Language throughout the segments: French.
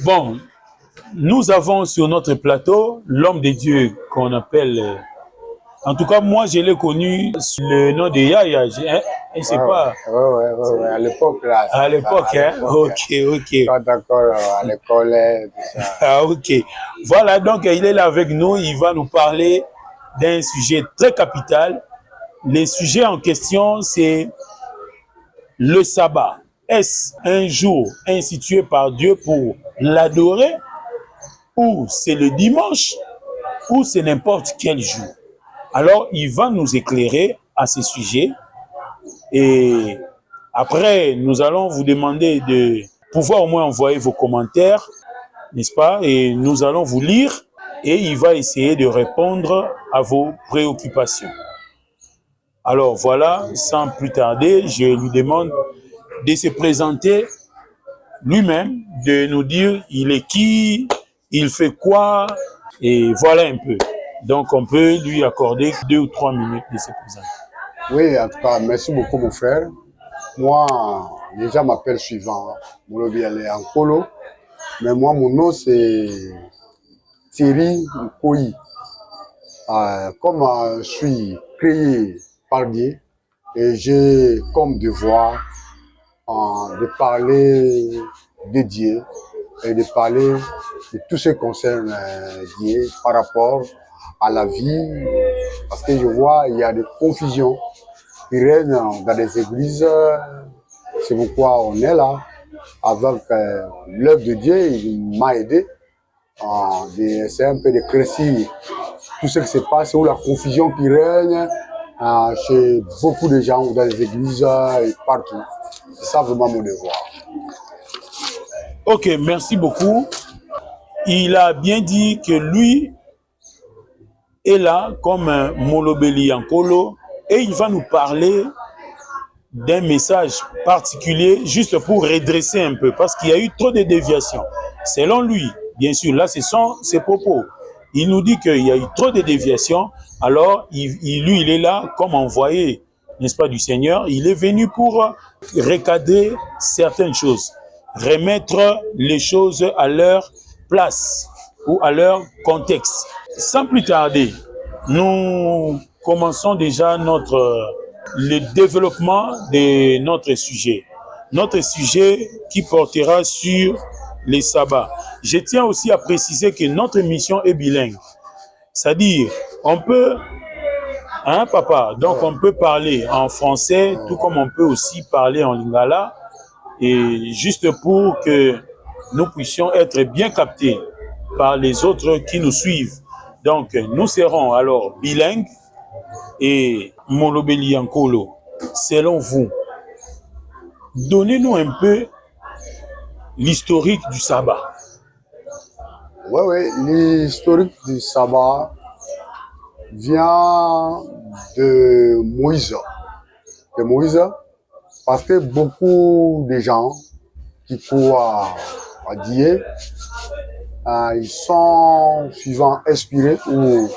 Bon, nous avons sur notre plateau l'homme de Dieu qu'on appelle, en tout cas moi je l'ai connu sous le nom de Yaya, je sais pas. Ouais, à l'époque là. À l'époque, hein? Ok. Pas d'accord, à l'école, tout ça. Ah, ok. Voilà, donc il est là avec nous, il va nous parler d'un sujet très capital. Le sujet en question, c'est le sabbat. Est-ce un jour institué par Dieu pour l'adorer, ou c'est le dimanche, ou c'est n'importe quel jour? Alors, il va nous éclairer à ce sujet. Et après, nous allons vous demander de pouvoir au moins envoyer vos commentaires, n'est-ce pas? Et nous allons vous lire et il va essayer de répondre à vos préoccupations. Alors voilà, sans plus tarder, je lui demande de se présenter lui-même, de nous dire il est qui, il fait quoi, et voilà un peu. Donc on peut lui accorder 2 ou 3 minutes de se présenter. Oui, en tout cas, merci beaucoup mon frère. Moi, déjà m'appelle suivant, mon lobby est en colo, mais moi mon nom c'est Thierry Nkoyi. Comme je suis créé par Dieu et j'ai comme devoir de parler de Dieu et de parler de tout ce qui concerne Dieu par rapport à la vie, parce que je vois il y a des confusions qui règnent dans les églises. C'est pourquoi on est là avec l'œuvre de Dieu. Il m'a aidé c'est un peu de crécir tout ce qui se passe ou la confusion qui règne chez beaucoup de gens dans les églises et partout. C'est ça vraiment mon devoir. Ok, merci beaucoup. Il a bien dit que lui est là comme un Molobeli Yankolo et il va nous parler d'un message particulier juste pour redresser un peu parce qu'il y a eu trop de déviations. Selon lui, bien sûr, là ce sont ses propos. Il nous dit qu'il y a eu trop de déviations, alors lui il est là comme envoyé, n'est-ce pas, du Seigneur. Il est venu pour recadrer certaines choses, remettre les choses à leur place ou à leur contexte. Sans plus tarder, nous commençons déjà le développement de notre sujet. Notre sujet qui portera sur les sabbats. Je tiens aussi à préciser que notre émission est bilingue. C'est-à-dire, on peut, hein papa, donc on peut parler en français, tout comme on peut aussi parler en lingala, et juste pour que nous puissions être bien captés par les autres qui nous suivent. Donc, nous serons alors bilingues et Molobeli Yankolo. Selon vous, donnez-nous un peu l'historique du sabbat. Oui, l'historique du sabbat vient de Moïse. Parce que beaucoup de gens qui croient à Dieu, ils sont inspirés ou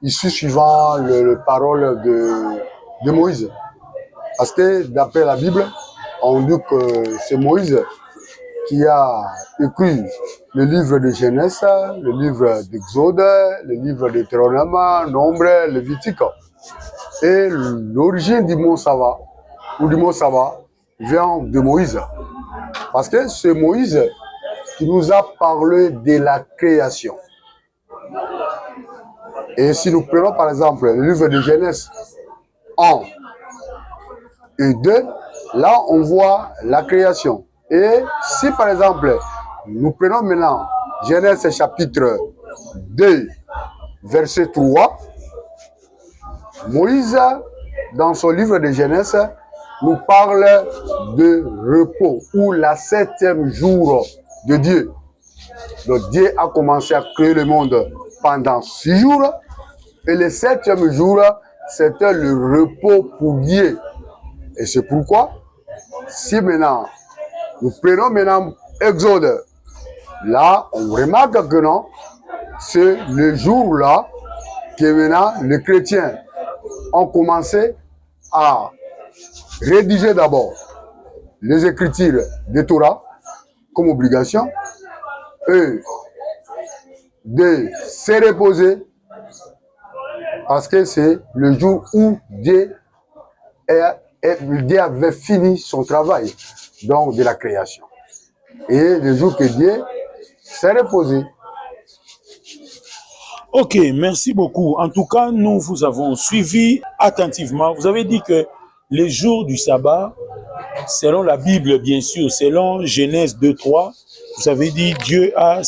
issus suivant le parole de Moïse. Parce que d'après la Bible, on dit que c'est Moïse qui a écrit le livre de Genèse, le livre d'Exode, le livre de Deutéronome, Nombre, Lévitique. Et l'origine du mot Saba, ou du mot Saba, vient de Moïse. Parce que c'est Moïse qui nous a parlé de la création. Et si nous prenons par exemple le livre de Genèse 1 et 2, là on voit la création. Et si par exemple, nous prenons maintenant Genèse chapitre 2, verset 3, Moïse, dans son livre de Genèse, nous parle de repos ou la 7e jour de Dieu. Donc Dieu a commencé à créer le monde pendant 6 jours et le 7e jour, c'était le repos pour Dieu. Et c'est pourquoi, si maintenant, nous prenons maintenant Exode, là, on remarque que non, c'est le jour-là que maintenant les chrétiens ont commencé à rédiger d'abord les écritures de Torah comme obligation. eux de se reposer parce que c'est le jour où Dieu avait fini son travail, donc de la création. Et le jour que Dieu s'est reposé. Ok, merci beaucoup. En tout cas, nous vous avons suivi attentivement. Vous avez dit que les jours du sabbat, selon la Bible, bien sûr, selon Genèse 2:3, vous avez dit Dieu a